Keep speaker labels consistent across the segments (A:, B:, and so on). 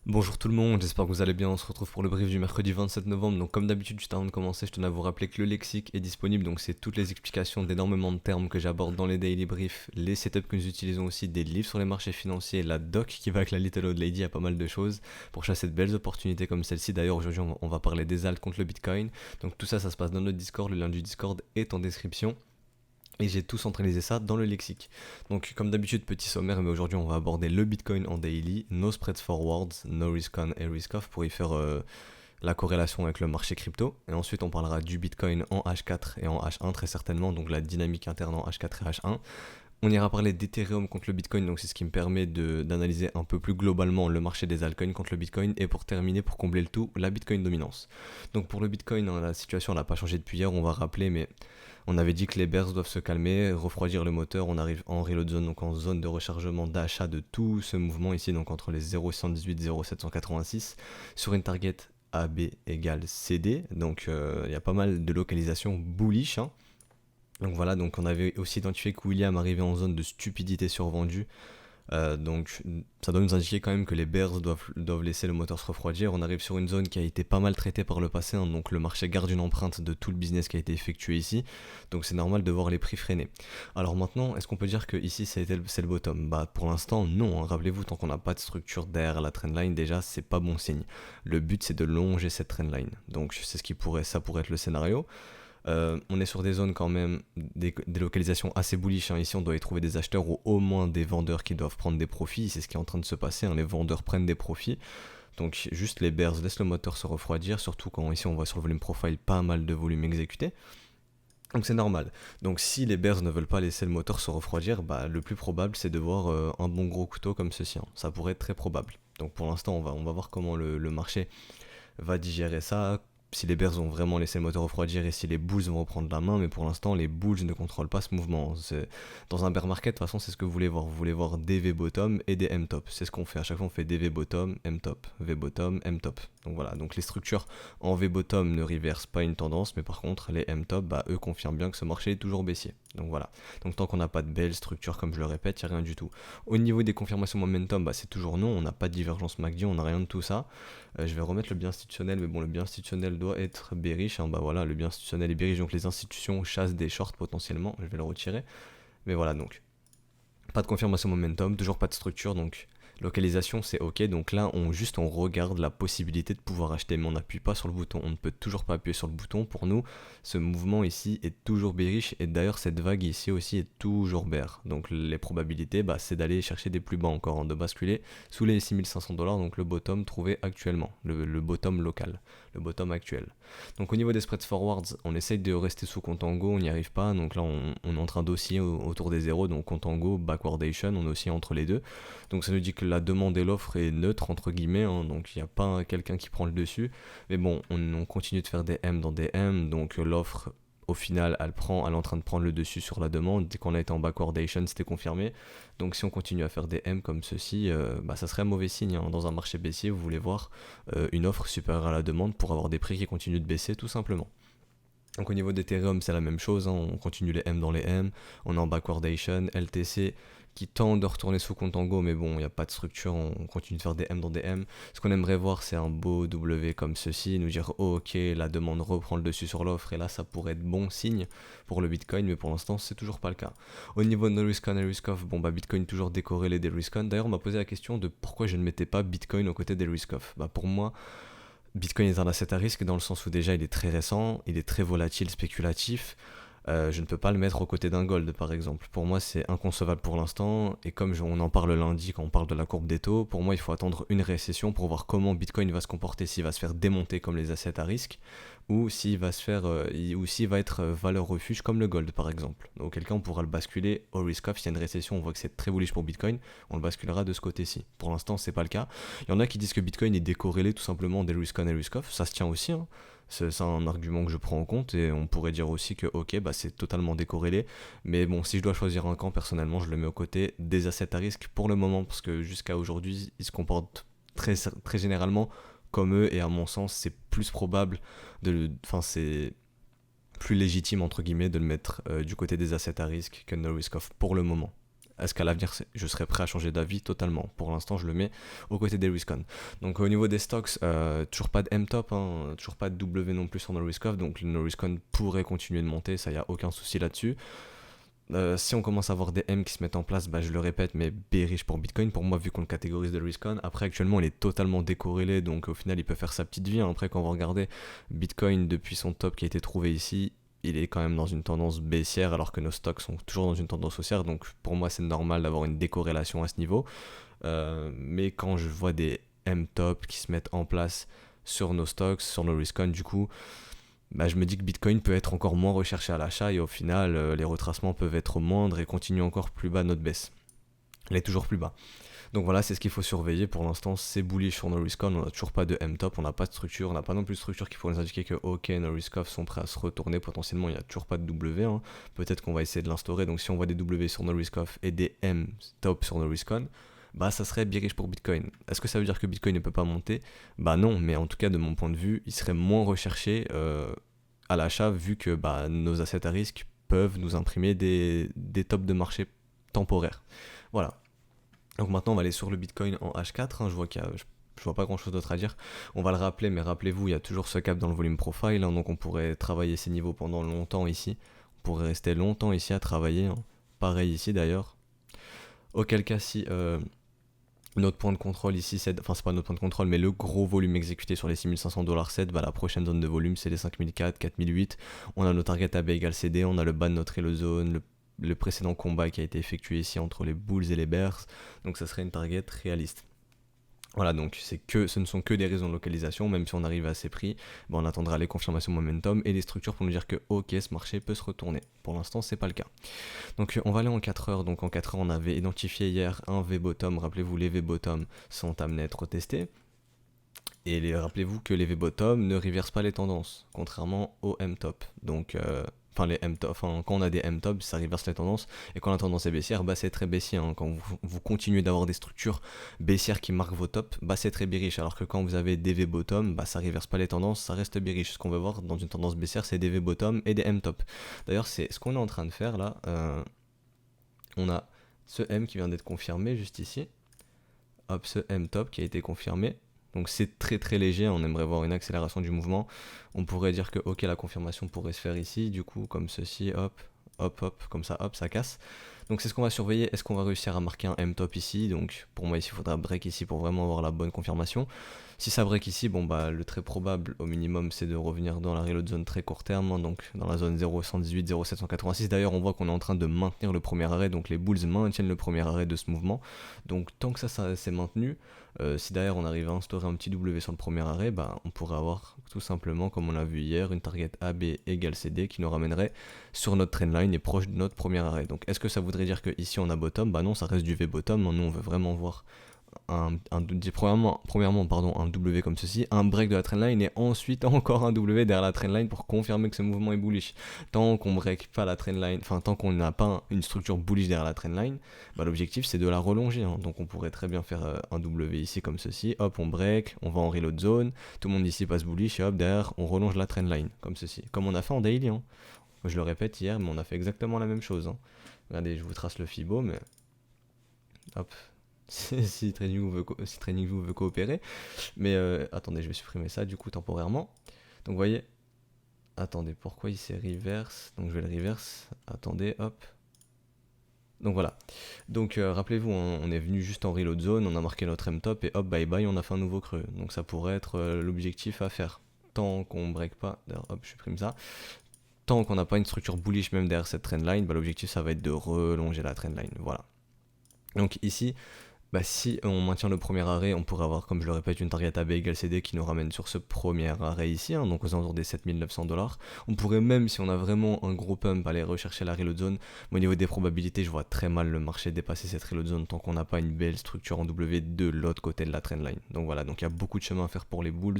A: Bonjour tout le monde, j'espère que vous allez bien. On se retrouve pour le brief du mercredi 27 novembre. Donc, comme d'habitude, juste avant de commencer, je tenais à vous rappeler que le lexique est disponible. Donc, c'est toutes les explications d'énormément de termes que j'aborde dans les daily briefs, les setups que nous utilisons aussi, des livres sur les marchés financiers, la doc qui va avec la Little Old Lady, il y a pas mal de choses pour chasser de belles opportunités comme celle-ci. D'ailleurs, aujourd'hui, on va parler des alts contre le Bitcoin. Donc, tout ça, ça se passe dans notre Discord. Le lien du Discord est en description. Et j'ai tout centralisé ça dans le lexique. Donc comme d'habitude, petit sommaire, mais aujourd'hui on va aborder le Bitcoin en daily, nos spreads forwards, no risk on et risk off pour y faire la corrélation avec le marché crypto. Et ensuite on parlera du Bitcoin en H4 et en H1 très certainement, donc la dynamique interne en H4 et H1. On ira parler d'Ethereum contre le Bitcoin, donc c'est ce qui me permet d'analyser un peu plus globalement le marché des altcoins contre le Bitcoin. Et pour terminer, pour combler le tout, la Bitcoin dominance. Donc pour le Bitcoin, hein, la situation n'a pas changé depuis hier, on va rappeler, mais on avait dit que les bears doivent se calmer, refroidir le moteur. On arrive en reload zone, donc en zone de rechargement d'achat de tout ce mouvement ici, donc entre les 0,118 et 0,786, sur une target AB égale CD. Donc il y a pas mal de localisation bullish, hein. Donc voilà, donc on avait aussi identifié que William arrivait en zone de stupidité survendue. Donc ça doit nous indiquer quand même que les bears doivent laisser le moteur se refroidir. On arrive sur une zone qui a été pas mal traitée par le passé, hein, donc le marché garde une empreinte de tout le business qui a été effectué ici. Donc c'est normal de voir les prix freiner. Alors maintenant, est-ce qu'on peut dire que ici c'est le bottom? Bah pour l'instant non, hein. Rappelez-vous, tant qu'on n'a pas de structure derrière la trendline, déjà c'est pas bon signe. Le but c'est de longer cette trendline. Donc c'est ça pourrait être le scénario. On est sur des zones quand même, des localisations assez bullish, hein. Ici, on doit y trouver des acheteurs ou au moins des vendeurs qui doivent prendre des profits. C'est ce qui est en train de se passer, hein. Les vendeurs prennent des profits. Donc, juste les bears laissent le moteur se refroidir, surtout quand ici on voit sur le volume profile pas mal de volume exécuté. Donc, c'est normal. Donc, si les bears ne veulent pas laisser le moteur se refroidir, bah, le plus probable c'est de voir un bon gros couteau comme ceci, hein. Ça pourrait être très probable. Donc, pour l'instant, on va voir comment le marché va digérer ça, si les Bears vont vraiment laisser le moteur refroidir et si les Bulls vont reprendre la main, mais pour l'instant les Bulls ne contrôlent pas ce mouvement. Dans un bear market, de toute façon c'est ce que vous voulez voir des V bottom et des M top. C'est ce qu'on fait, à chaque fois on fait des V bottom, M top, V bottom, M top. Donc voilà, donc les structures en V bottom ne reversent pas une tendance, mais par contre les M top, bah, eux confirment bien que ce marché est toujours baissier. Donc voilà, donc tant qu'on n'a pas de belle structure comme je le répète, il n'y a rien du tout. Au niveau des confirmations momentum, bah, c'est toujours non, on n'a pas de divergence MACD, on n'a rien de tout ça. Je vais remettre le bien institutionnel, mais bon, le bien institutionnel doit être bearish, hein. Bah voilà, le bien institutionnel est bearish, donc les institutions chassent des shorts potentiellement. Je vais le retirer. Mais voilà, donc pas de confirmation momentum, toujours pas de structure, donc localisation c'est ok. Donc là, on regarde la possibilité de pouvoir acheter, mais on n'appuie pas sur le bouton. On ne peut toujours pas appuyer sur le bouton. Pour nous, ce mouvement ici est toujours bearish, et d'ailleurs cette vague ici aussi est toujours bear. Donc les probabilités, bah, c'est d'aller chercher des plus bas encore, hein, de basculer sous les 6500 $, donc le bottom trouvé actuellement, le bottom local, le bottom actuel. Donc au niveau des spreads forwards, on essaye de rester sous Contango, on n'y arrive pas. Donc là, on est en train d'osciller autour des zéros, donc Contango, backwardation, on oscille entre les deux. Donc ça nous dit que la demande et l'offre est neutre, entre guillemets, hein, donc il n'y a pas quelqu'un qui prend le dessus. Mais bon, on continue de faire des M dans des M, donc l'offre au final, elle est en train de prendre le dessus sur la demande. Dès qu'on a été en backwardation, c'était confirmé. Donc si on continue à faire des M comme ceci, bah, ça serait un mauvais signe, hein. Dans un marché baissier, vous voulez voir une offre supérieure à la demande pour avoir des prix qui continuent de baisser tout simplement. Donc au niveau d'Ethereum, c'est la même chose, hein. On continue les M dans les M, on est en backwardation, LTC qui tend de retourner sous Contango, mais bon, il n'y a pas de structure, on continue de faire des M dans des M. Ce qu'on aimerait voir, c'est un beau W comme ceci, nous dire oh, ok, la demande reprend le dessus sur l'offre, et là ça pourrait être bon signe pour le Bitcoin, mais pour l'instant c'est toujours pas le cas. Au niveau de no risk on et risk off, bon bah Bitcoin toujours décorrélé des risk on. D'ailleurs on m'a posé la question de pourquoi je ne mettais pas Bitcoin aux côtés des risk off. Bah pour moi, Bitcoin est un asset à risque dans le sens où déjà il est très récent, il est très volatile, spéculatif. Je ne peux pas le mettre aux côtés d'un gold par exemple. Pour moi c'est inconcevable pour l'instant, et comme on en parle lundi quand on parle de la courbe des taux, pour moi il faut attendre une récession pour voir comment Bitcoin va se comporter, s'il va se faire démonter comme les assets à risque, ou s'il va ou s'il va être valeur refuge comme le gold par exemple. Donc auquel cas on pourra le basculer au risk off. S'il y a une récession, on voit que c'est très bullish pour Bitcoin, on le basculera de ce côté-ci. Pour l'instant c'est pas le cas. Il y en a qui disent que Bitcoin est décorrélé tout simplement des risk on et risk off, ça se tient aussi, hein. C'est un argument que je prends en compte, et on pourrait dire aussi que ok, bah c'est totalement décorrélé. Mais bon, si je dois choisir un camp, personnellement je le mets aux côtés des assets à risque pour le moment, parce que jusqu'à aujourd'hui ils se comportent très généralement comme eux, et à mon sens c'est plus probable enfin c'est plus légitime entre guillemets de le mettre du côté des assets à risque que no risk off pour le moment. est-ce qu'à l'avenir je serais prêt à changer d'avis? Totalement. Pour l'instant, je le mets aux côtés des Riscon. Donc au niveau des stocks, toujours pas de M-top, hein, toujours pas de W non plus sur NoRiskOff, donc le NoRiskOn pourrait continuer de monter, ça y a aucun souci là-dessus. Si on commence à avoir des M qui se mettent en place, bah, je le répète, mais bearish pour Bitcoin. Pour moi, vu qu'on le catégorise de risk-on, après actuellement il est totalement décorrélé, donc au final il peut faire sa petite vie. Après, quand on va regarder Bitcoin depuis son top qui a été trouvé ici, il est quand même dans une tendance baissière, alors que nos stocks sont toujours dans une tendance haussière. Donc pour moi, c'est normal d'avoir une décorrélation à ce niveau. Mais quand je vois des M top qui se mettent en place sur nos stocks, sur nos risk-on, du coup, bah, je me dis que Bitcoin peut être encore moins recherché à l'achat et au final, les retracements peuvent être moindres et continuer encore plus bas notre baisse. Elle est toujours plus bas. Donc voilà, c'est ce qu'il faut surveiller. Pour l'instant, c'est bullish sur nos risk-on. On n'a toujours pas de M-top, on n'a pas de structure, on n'a pas non plus de structure qui pourrait nous indiquer que ok, nos risk-off sont prêts à se retourner. Potentiellement, il n'y a toujours pas de W. Hein. Peut-être qu'on va essayer de l'instaurer. Donc si on voit des W sur nos risk-off et des M-top sur nos risk-on, bah ça serait bearish pour Bitcoin. Est-ce que ça veut dire que Bitcoin ne peut pas monter? Bah non, mais en tout cas, de mon point de vue, il serait moins recherché à l'achat vu que bah, nos assets à risque peuvent nous imprimer des tops de marché temporaires. Voilà. Donc maintenant on va aller sur le Bitcoin en H4, hein. Je vois pas grand chose d'autre à dire. On va le rappeler, mais rappelez-vous, il y a toujours ce cap dans le volume profile, hein, donc on pourrait travailler ces niveaux pendant longtemps ici. On pourrait rester longtemps ici à travailler, hein. Pareil ici d'ailleurs. Auquel cas si notre point de contrôle ici, c'est pas notre point de contrôle, mais le gros volume exécuté sur les 6500$ 7, bah la prochaine zone de volume c'est les 5004, 4008. On a nos targets AB égale CD, on a le bas de notre Elo Zone, le précédent combat qui a été effectué ici entre les bulls et les bears, donc ça serait une target réaliste. Voilà, donc ce ne sont que des raisons de localisation, même si on arrive à ces prix, bah on attendra les confirmations momentum et les structures pour nous dire que ok, ce marché peut se retourner. Pour l'instant, c'est pas le cas. Donc on va aller en 4 heures. Donc en 4 heures, on avait identifié hier un V-bottom. Rappelez-vous, les V-bottom sont amenés à être testés. Et rappelez-vous que les V-bottom ne reversent pas les tendances, contrairement aux M-top. Donc les M-top, quand on a des M-top, ça reverse les tendances, et quand la tendance est baissière, bah c'est très baissier, hein. Quand vous continuez d'avoir des structures baissières qui marquent vos tops, bah c'est très bearish, alors que quand vous avez des V-bottom, bah ça reverse pas les tendances, ça reste bearish. Ce qu'on veut voir dans une tendance baissière, c'est des V-bottom et des M-top. D'ailleurs, c'est ce qu'on est en train de faire là. On a ce M qui vient d'être confirmé juste ici, hop, ce M-top qui a été confirmé. Donc c'est très très léger, on aimerait voir une accélération du mouvement. On pourrait dire que ok, la confirmation pourrait se faire ici, du coup comme ceci, hop, hop, hop, comme ça, hop, ça casse. Donc c'est ce qu'on va surveiller, est-ce qu'on va réussir à marquer un M-top ici? Donc pour moi ici il faudra break ici pour vraiment avoir la bonne confirmation. Si ça break ici, bon bah le très probable au minimum c'est de revenir dans la reload zone très court terme, hein, donc dans la zone 0,118, 0,786. D'ailleurs on voit qu'on est en train de maintenir le premier arrêt, donc les bulls maintiennent le premier arrêt de ce mouvement. Donc tant que ça s'est maintenu, si derrière on arrive à instaurer un petit W sur le premier arrêt, bah, on pourrait avoir tout simplement, comme on l'a vu hier, une target AB égale CD qui nous ramènerait sur notre trendline et proche de notre premier arrêt. Donc est-ce que ça voudrait dire que ici on a bottom? Bah non, ça reste du V bottom. Nous on veut vraiment voir premièrement un W comme ceci, un break de la trendline et ensuite encore un W derrière la trendline pour confirmer que ce mouvement est bullish. Tant qu'on break pas la trendline, tant qu'on n'a pas une structure bullish derrière la trendline, bah l'objectif c'est de la relonger, hein. Donc on pourrait très bien faire un W ici comme ceci, hop on break, on va en reload zone, tout le monde ici passe bullish et hop derrière on relonge la trendline comme ceci, comme on a fait en daily, hein. Je le répète hier, mais on a fait exactement la même chose, hein. Regardez, je vous trace le Fibo, mais hop, si TradingView veut coopérer. Mais attendez, je vais supprimer ça du coup temporairement. Donc vous voyez, attendez, pourquoi il s'est reverse? Donc je vais le reverse, attendez, hop. Donc voilà. Donc rappelez-vous, on est venu juste en reload zone, on a marqué notre M-top et hop, bye bye, on a fait un nouveau creux. Donc ça pourrait être l'objectif à faire. Tant qu'on break pas, d'ailleurs hop, je supprime ça. Tant qu'on n'a pas une structure bullish même derrière cette trendline, bah, l'objectif ça va être de relonger la trendline. Voilà. Donc ici, bah, si on maintient le premier arrêt, on pourrait avoir, comme je le répète, une target AB égale CD qui nous ramène sur ce premier arrêt ici, hein, donc aux alentours des 7900$. On pourrait même, si on a vraiment un gros pump, aller rechercher la reload zone. Mais au niveau des probabilités, je vois très mal le marché dépasser cette reload zone tant qu'on n'a pas une belle structure en W de l'autre côté de la trendline. Donc voilà, donc il y a beaucoup de chemin à faire pour les bulls.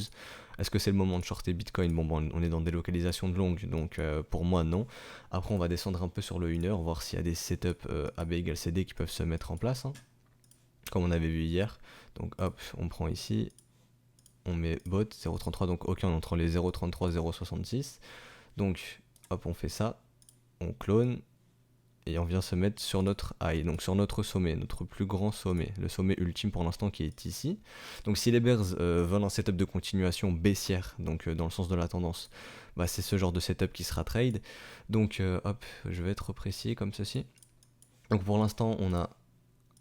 A: Est-ce que c'est le moment de shorter Bitcoin? Bon, on est dans des localisations de longue, donc pour moi non. Après on va descendre un peu sur le 1 heure, voir s'il y a des setups AB égale CD qui peuvent se mettre en place, hein, comme on avait vu hier. Donc hop, on prend ici, on met bot 0.33, donc ok, on est entre les 0.33 et 0.66. Donc hop, on fait ça, on clone, et on vient se mettre sur notre high, donc sur notre sommet, notre plus grand sommet, le sommet ultime pour l'instant qui est ici. Donc si les bears veulent un setup de continuation baissière, donc dans le sens de la tendance, bah, c'est ce genre de setup qui sera trade. Donc hop, je vais être précis comme ceci. Donc pour l'instant on a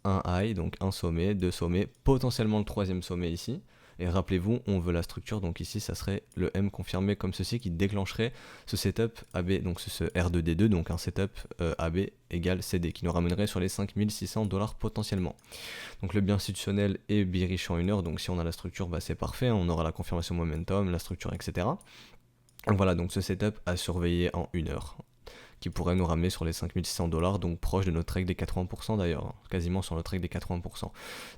A: un high, donc un sommet, deux sommets, potentiellement le troisième sommet ici. Et rappelez-vous, on veut la structure, donc ici ça serait le M confirmé comme ceci qui déclencherait ce setup AB, donc ce R2D2, donc un setup AB égale CD, qui nous ramènerait sur les 5600$ potentiellement. Donc le biais institutionnel est bearish en 1 heure, donc si on a la structure, bah, c'est parfait, on aura la confirmation momentum, la structure, etc. Donc voilà, donc ce setup à surveiller en 1 heure, qui pourrait nous ramener sur les 5600$, donc proche de notre règle des 80% d'ailleurs, hein, quasiment sur notre règle des 80%.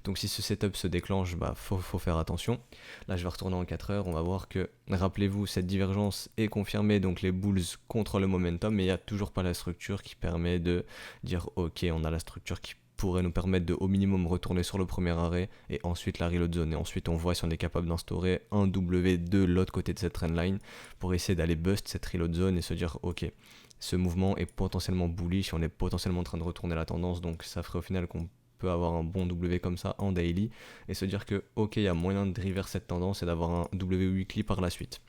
A: Donc si ce setup se déclenche, bah faut faire attention. Là je vais retourner en 4 heures, on va voir que, rappelez-vous, cette divergence est confirmée, donc les bulls contre le momentum, mais il n'y a toujours pas la structure qui permet de dire ok, on a la structure qui pourrait nous permettre de au minimum retourner sur le premier arrêt et ensuite la reload zone, et ensuite on voit si on est capable d'instaurer un W de l'autre côté de cette trendline pour essayer d'aller bust cette reload zone et se dire ok, ce mouvement est potentiellement bullish, on est potentiellement en train de retourner la tendance, donc ça ferait au final qu'on peut avoir un bon W comme ça en daily et se dire que ok, il y a moyen de reverse cette tendance et d'avoir un W weekly par la suite.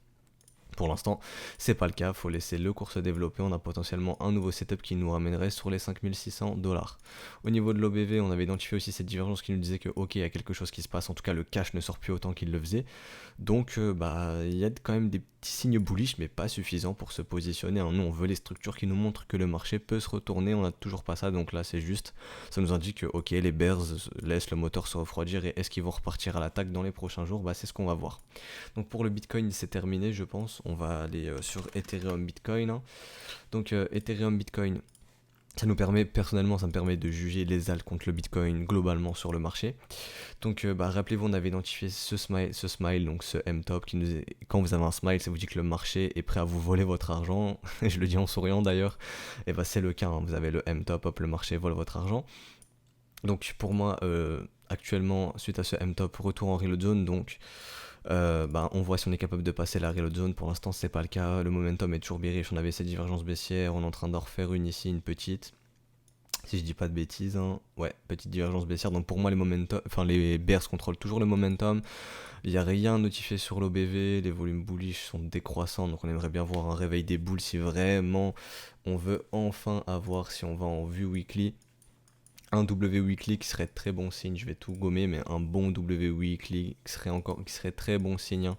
A: Pour l'instant, c'est pas le cas, faut laisser le cours se développer, on a potentiellement un nouveau setup qui nous ramènerait sur les 5600$. Au niveau de l'OBV, on avait identifié aussi cette divergence qui nous disait que ok, il y a quelque chose qui se passe, en tout cas le cash ne sort plus autant qu'il le faisait. Donc bah il y a quand même des petits signes bullish, mais pas suffisants pour se positionner. Nous on veut les structures qui nous montrent que le marché peut se retourner, on n'a toujours pas ça, donc là c'est juste, ça nous indique que ok, les bears laissent le moteur se refroidir et est-ce qu'ils vont repartir à l'attaque dans les prochains jours, bah c'est ce qu'on va voir. Donc pour le Bitcoin c'est terminé je pense, on va aller sur Ethereum Bitcoin. Hein. Donc Ethereum Bitcoin, ça nous permet, personnellement, ça me permet de juger les alts contre le Bitcoin globalement sur le marché. Donc, bah, rappelez-vous, on avait identifié ce smile, donc ce M-top, qui nous est... quand vous avez un smile, ça vous dit que le marché est prêt à vous voler votre argent. Je le dis en souriant d'ailleurs. Et bah, c'est le cas. Hein. Vous avez le M-top, hop, le marché vole votre argent. Donc, pour moi, actuellement, suite à ce M-top, retour en reload zone, donc. Bah, on voit si on est capable de passer la reload zone. Pour l'instant c'est pas le cas, le momentum est toujours bearish, on avait cette divergence baissière, on est en train d'en refaire une ici, une petite, si je dis pas de bêtises, hein. Ouais, petite divergence baissière. Donc pour moi les bears contrôlent toujours le momentum, il n'y a rien notifié sur l'OBV, les volumes bullish sont décroissants, donc on aimerait bien voir un réveil des bulls si vraiment on veut enfin avoir, si on va en vue weekly, un W weekly qui serait très bon signe, je vais tout gommer, mais un bon W weekly qui serait très bon signe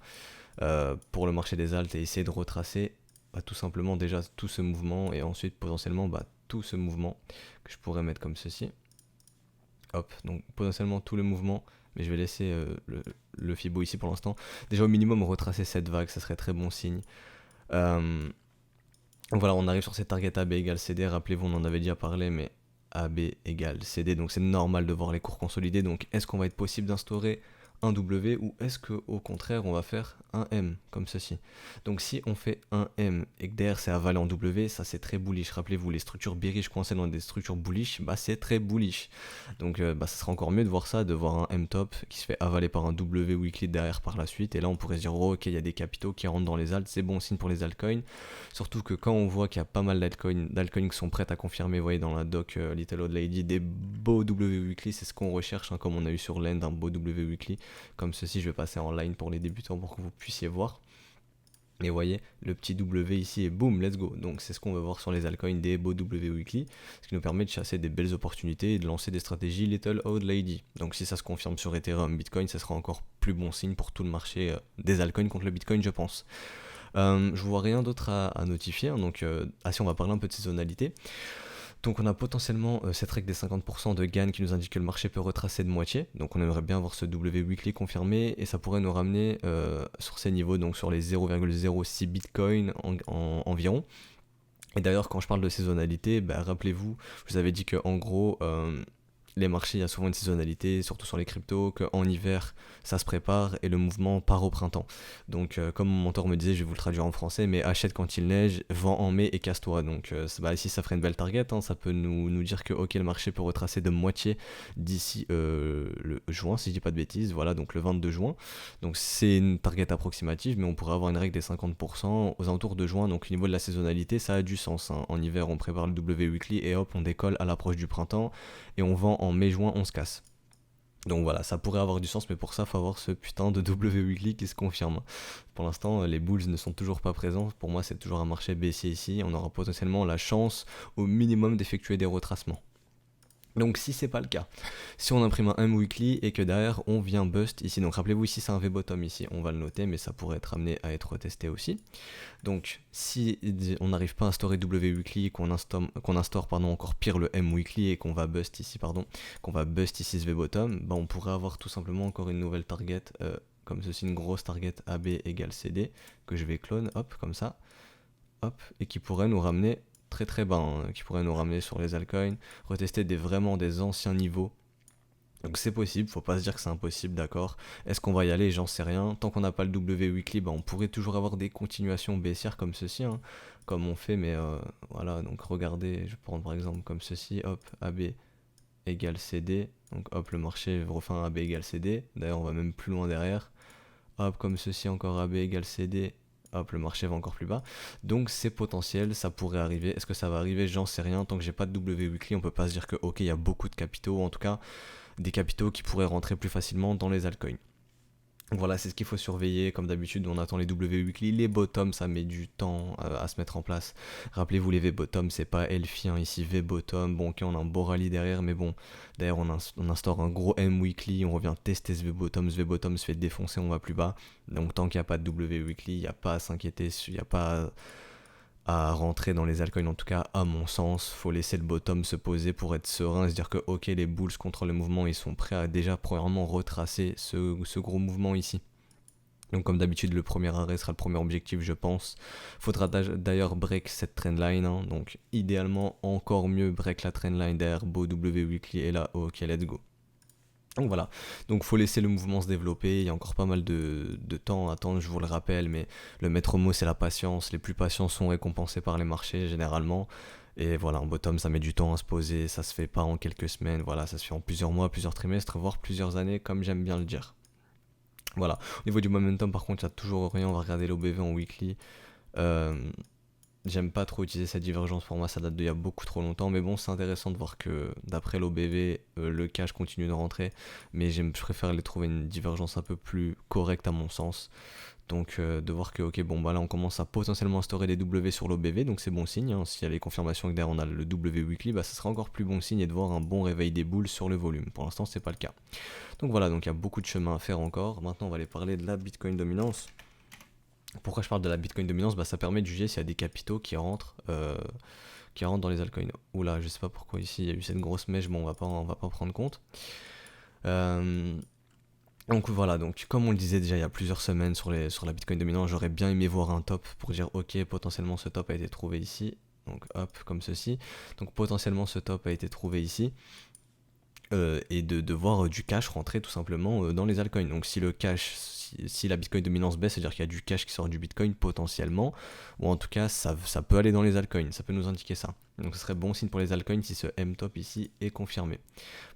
A: pour le marché des alts et essayer de retracer bah, tout simplement déjà tout ce mouvement et ensuite potentiellement bah, tout ce mouvement que je pourrais mettre comme ceci. Hop, donc potentiellement tout le mouvement, mais je vais laisser le Fibo ici pour l'instant. Déjà au minimum retracer cette vague, ça serait très bon signe. Donc voilà, on arrive sur cette target AB égale CD, rappelez-vous on en avait déjà parlé, mais AB égale CD, donc c'est normal de voir les cours consolidés. Donc est-ce qu'on va être possible d'instaurer un W ou est-ce qu'au contraire on va faire un M comme ceci. Donc si on fait un M et que derrière c'est avalé en W, ça c'est très bullish. Rappelez-vous, les structures bearish coincées dans des structures bullish, bah c'est très bullish. Donc bah ça sera encore mieux de voir ça, de voir un M top qui se fait avaler par un W weekly derrière par la suite, et là on pourrait se dire oh, ok, il y a des capitaux qui rentrent dans les alts, c'est bon signe pour les altcoins. Surtout que quand on voit qu'il y a pas mal d'altcoins qui sont prêtes à confirmer, vous voyez dans la doc Little Old Lady, des beaux W weekly, c'est ce qu'on recherche, hein, comme on a eu sur l'end, un beau W weekly comme ceci. Je vais passer en line pour les débutants pour que vous puissiez voir. Et vous voyez, le petit W ici et boum, let's go. Donc c'est ce qu'on veut voir sur les altcoins, des beaux W weekly, ce qui nous permet de chasser des belles opportunités et de lancer des stratégies Little Old Lady. Donc si ça se confirme sur Ethereum, Bitcoin, ça sera encore plus bon signe pour tout le marché des altcoins contre le Bitcoin, je pense. Je vois rien d'autre à notifier, hein, donc si on va parler un peu de saisonnalité. Donc on a potentiellement cette règle des 50% de gain qui nous indique que le marché peut retracer de moitié. Donc on aimerait bien voir ce W weekly confirmé et ça pourrait nous ramener sur ces niveaux, donc sur les 0,06 Bitcoin environ. Et d'ailleurs quand je parle de saisonnalité, bah, rappelez-vous, je vous avais dit que en gros les marchés, il y a souvent une saisonnalité, surtout sur les cryptos, qu'en hiver, ça se prépare et le mouvement part au printemps. Donc, comme mon mentor me disait, je vais vous le traduire en français, mais achète quand il neige, vends en mai et casse-toi. Donc, ici, ça ferait une belle target, hein. Ça peut nous dire que ok, le marché peut retracer de moitié d'ici le juin, si je dis pas de bêtises. Voilà, donc le 22 juin. Donc, c'est une target approximative, mais on pourrait avoir une règle des 50% aux alentours de juin. Donc, au niveau de la saisonnalité, ça a du sens, hein. En hiver, on prépare le W weekly et hop, on décolle à l'approche du printemps et on vend en mai-juin, on se casse. Donc voilà, ça pourrait avoir du sens, mais pour ça, il faut avoir ce putain de W weekly qui se confirme. Pour l'instant, les bulls ne sont toujours pas présents. Pour moi, c'est toujours un marché baissier ici. On aura potentiellement la chance au minimum d'effectuer des retracements. Donc si c'est pas le cas, si on imprime un M-Weekly et que derrière on vient bust ici, donc rappelez-vous ici c'est un V-bottom ici, on va le noter mais ça pourrait être amené à être testé aussi. Donc si on n'arrive pas à instaurer W-Weekly, qu'on instaure encore pire le M-Weekly et qu'on va bust ici ce V-bottom, bah on pourrait avoir tout simplement encore une nouvelle target, comme ceci, une grosse target AB égale CD, que je vais clone, hop, comme ça, hop, et qui pourrait nous ramener très très bas, hein, qui pourrait nous ramener sur les altcoins, retester vraiment des anciens niveaux. Donc c'est possible, faut pas se dire que c'est impossible, d'accord. Est-ce qu'on va y aller? J'en sais rien. Tant qu'on n'a pas le W weekly, bah on pourrait toujours avoir des continuations baissières comme ceci, hein, comme on fait, mais voilà, donc regardez, je vais prendre par exemple comme ceci, hop, AB égale CD, donc hop, le marché refait un AB égale CD, d'ailleurs on va même plus loin derrière, hop, comme ceci encore AB égale CD, hop, le marché va encore plus bas. Donc c'est potentiel, ça pourrait arriver. Est-ce que ça va arriver? J'en sais rien. Tant que j'ai pas de W weekly, on peut pas se dire que ok, il y a beaucoup de capitaux, en tout cas des capitaux qui pourraient rentrer plus facilement dans les altcoins. Donc voilà, c'est ce qu'il faut surveiller. Comme d'habitude, on attend les W weekly, les bottoms, ça met du temps à se mettre en place. Rappelez-vous, les V bottoms, c'est pas Elfi, hein, ici V bottom. Bon, ok, on a un beau rallye derrière, mais bon, derrière on instaure un gros M weekly, on revient tester ce V bottom se fait défoncer, on va plus bas. Donc tant qu'il n'y a pas de W weekly, il n'y a pas à s'inquiéter, il n'y a pas à rentrer dans les altcoins, en tout cas à mon sens. Faut laisser le bottom se poser pour être serein et se dire que ok, les bulls contrôlent le mouvement, ils sont prêts à déjà premièrement retracer ce gros mouvement ici. Donc comme d'habitude, le premier arrêt sera le premier objectif, je pense. Faudra d'ailleurs break cette trendline, hein. Donc idéalement encore mieux break la trendline derrière beau W weekly et là ok, let's go. Donc voilà, donc faut laisser le mouvement se développer, il y a encore pas mal de temps à attendre, je vous le rappelle, mais le maître mot c'est la patience, les plus patients sont récompensés par les marchés généralement, et voilà, en bottom ça met du temps à se poser, ça se fait pas en quelques semaines, voilà, ça se fait en plusieurs mois, plusieurs trimestres, voire plusieurs années, comme j'aime bien le dire. Voilà, au niveau du momentum par contre il n'y a toujours rien, on va regarder l'OBV en weekly. J'aime pas trop utiliser cette divergence, pour moi ça date d'il y a beaucoup trop longtemps, mais bon c'est intéressant de voir que d'après l'OBV, le cash continue de rentrer, mais je préfère les trouver une divergence un peu plus correcte à mon sens. Donc de voir que ok bon bah là on commence à potentiellement instaurer des W sur l'OBV, donc c'est bon signe, hein. S'il y a les confirmations que derrière on a le W weekly, bah ça sera encore plus bon signe et de voir un bon réveil des boules sur le volume. Pour l'instant c'est pas le cas. Donc voilà, donc il y a beaucoup de chemin à faire encore. Maintenant on va aller parler de la Bitcoin dominance. Pourquoi je parle de la Bitcoin dominance? Bah ça permet de juger s'il y a des capitaux qui rentrent dans les altcoins. Oula, je sais pas pourquoi ici il y a eu cette grosse mèche, bon on va pas prendre compte. Donc voilà, donc comme on le disait déjà il y a plusieurs semaines sur la Bitcoin dominance, j'aurais bien aimé voir un top pour dire ok, potentiellement ce top a été trouvé ici. Donc hop, comme ceci. Donc potentiellement ce top a été trouvé ici. Et de voir du cash rentrer tout simplement dans les altcoins. Donc si le cash, si la Bitcoin dominance baisse, c'est-à-dire qu'il y a du cash qui sort du Bitcoin potentiellement, ou en tout cas ça peut aller dans les altcoins, ça peut nous indiquer ça. Donc ce serait bon signe pour les altcoins si ce M-top ici est confirmé.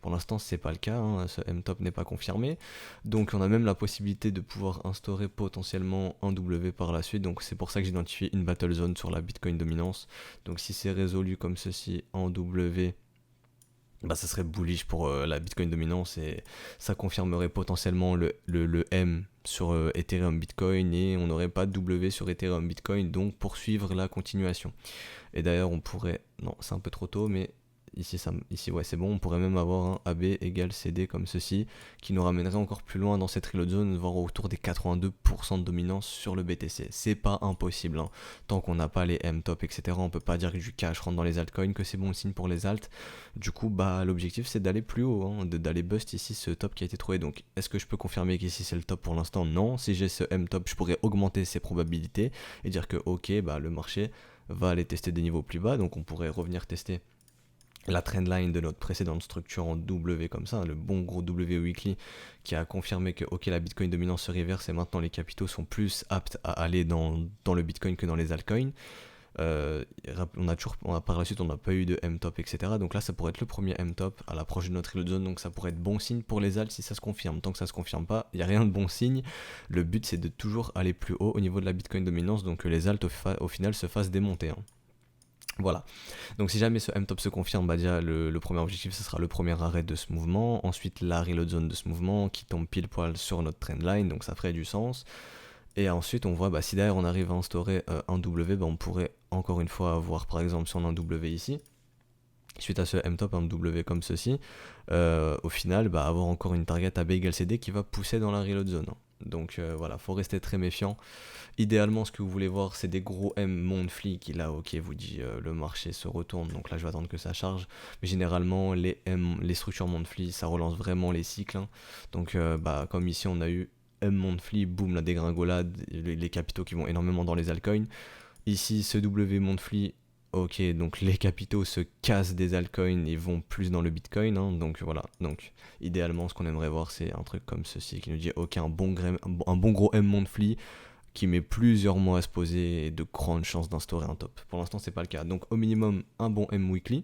A: Pour l'instant c'est pas le cas, hein, ce M-top n'est pas confirmé, donc on a même la possibilité de pouvoir instaurer potentiellement un W par la suite, donc c'est pour ça que j'ai identifié une battle zone sur la Bitcoin dominance. Donc si c'est résolu comme ceci en W, bah ça serait bullish pour la Bitcoin dominance et ça confirmerait potentiellement le M sur Ethereum Bitcoin et on n'aurait pas de W sur Ethereum Bitcoin, donc poursuivre la continuation. Et d'ailleurs on pourrait, non c'est un peu trop tôt, mais ici ouais c'est bon, on pourrait même avoir un AB égale CD comme ceci, qui nous ramènerait encore plus loin dans cette reload zone, voire autour des 82% de dominance sur le BTC. C'est pas impossible, hein. Tant qu'on n'a pas les M-top, etc., on peut pas dire que du cash rentre dans les altcoins, que c'est bon signe pour les alts. Du coup, bah l'objectif c'est d'aller plus haut, hein, d'aller bust ici ce top qui a été trouvé. Donc est-ce que je peux confirmer qu'ici c'est le top pour l'instant? Non. Si j'ai ce M-top, je pourrais augmenter ses probabilités et dire que ok, bah le marché va aller tester des niveaux plus bas, donc on pourrait revenir tester la trendline de notre précédente structure en W comme ça, le bon gros W weekly qui a confirmé que ok, la Bitcoin dominance se reverse et maintenant les capitaux sont plus aptes à aller dans le Bitcoin que dans les altcoins. Par la suite on n'a pas eu de M-top, etc. Donc là ça pourrait être le premier M-top à l'approche de notre reload zone, donc ça pourrait être bon signe pour les alts si ça se confirme. Tant que ça se confirme pas, il n'y a rien de bon signe. Le but c'est de toujours aller plus haut au niveau de la Bitcoin dominance, donc que les alts au final se fassent démonter, hein. Voilà, donc si jamais ce M-top se confirme, bah déjà le premier objectif ce sera le premier arrêt de ce mouvement, ensuite la reload zone de ce mouvement qui tombe pile poil sur notre trendline, donc ça ferait du sens. Et ensuite, on voit, bah, si derrière on arrive à instaurer un W, bah, on pourrait encore une fois avoir, par exemple, si on a un W ici, suite à ce M-top, un W comme ceci, au final, bah, avoir encore une target AB égale CD qui va pousser dans la reload zone. Donc voilà, faut rester très méfiant. Idéalement, ce que vous voulez voir, c'est des gros M monthly qui là, ok, vous dit le marché se retourne, donc là je vais attendre que ça charge. Mais généralement, les structures monthly, ça relance vraiment les cycles, hein. Donc bah, comme ici, on a eu M monthly, boum, la dégringolade, les capitaux qui vont énormément dans les altcoins. Ici, ce W monthly, ok, donc les capitaux se cassent des altcoins et vont plus dans le Bitcoin, hein. Donc voilà, donc idéalement, ce qu'on aimerait voir, c'est un truc comme ceci qui nous dit, ok, un bon gros M monthly qui met plusieurs mois à se poser et de grandes chances d'instaurer un top. Pour l'instant, c'est pas le cas. Donc au minimum, un bon M weekly,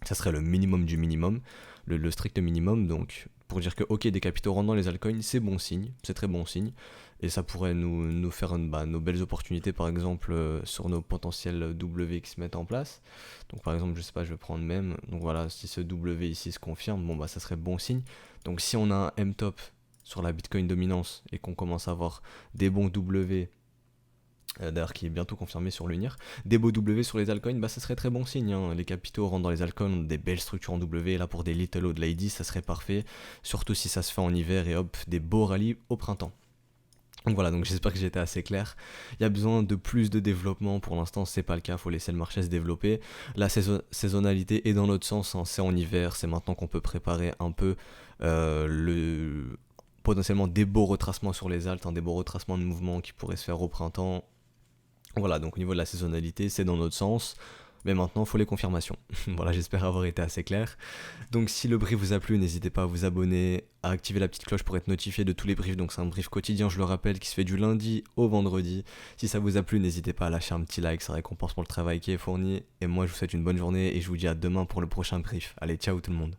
A: ça serait le minimum du minimum, le strict minimum. Donc pour dire que ok, des capitaux rentrent dans les altcoins, c'est bon signe, c'est très bon signe. Et ça pourrait nous faire nos belles opportunités, par exemple, sur nos potentiels W qui se mettent en place. Donc par exemple, je sais pas, je vais prendre même. Donc voilà, si ce W ici se confirme, bon bah ça serait bon signe. Donc si on a un M-top sur la Bitcoin dominance et qu'on commence à avoir des bons W, d'ailleurs qui est bientôt confirmé sur l'UNIR, des beaux W sur les altcoins, bah ça serait très bon signe, hein. Les capitaux rentrent dans les altcoins, ont des belles structures en W, et là pour des little old ladies, ça serait parfait, surtout si ça se fait en hiver et hop, des beaux rallyes au printemps. Donc voilà, donc j'espère que j'étais assez clair. Il y a besoin de plus de développement, pour l'instant c'est pas le cas, faut laisser le marché se développer. La saisonnalité est dans notre sens, hein. C'est en hiver, c'est maintenant qu'on peut préparer un peu potentiellement des beaux retracements sur les alts, hein, des beaux retracements de mouvements qui pourraient se faire au printemps. Voilà, donc au niveau de la saisonnalité, c'est dans notre sens. Mais maintenant, il faut les confirmations. Voilà, j'espère avoir été assez clair. Donc si le brief vous a plu, n'hésitez pas à vous abonner, à activer la petite cloche pour être notifié de tous les briefs. Donc c'est un brief quotidien, je le rappelle, qui se fait du lundi au vendredi. Si ça vous a plu, n'hésitez pas à lâcher un petit like, ça récompense pour le travail qui est fourni. Et moi, je vous souhaite une bonne journée et je vous dis à demain pour le prochain brief. Allez, ciao tout le monde.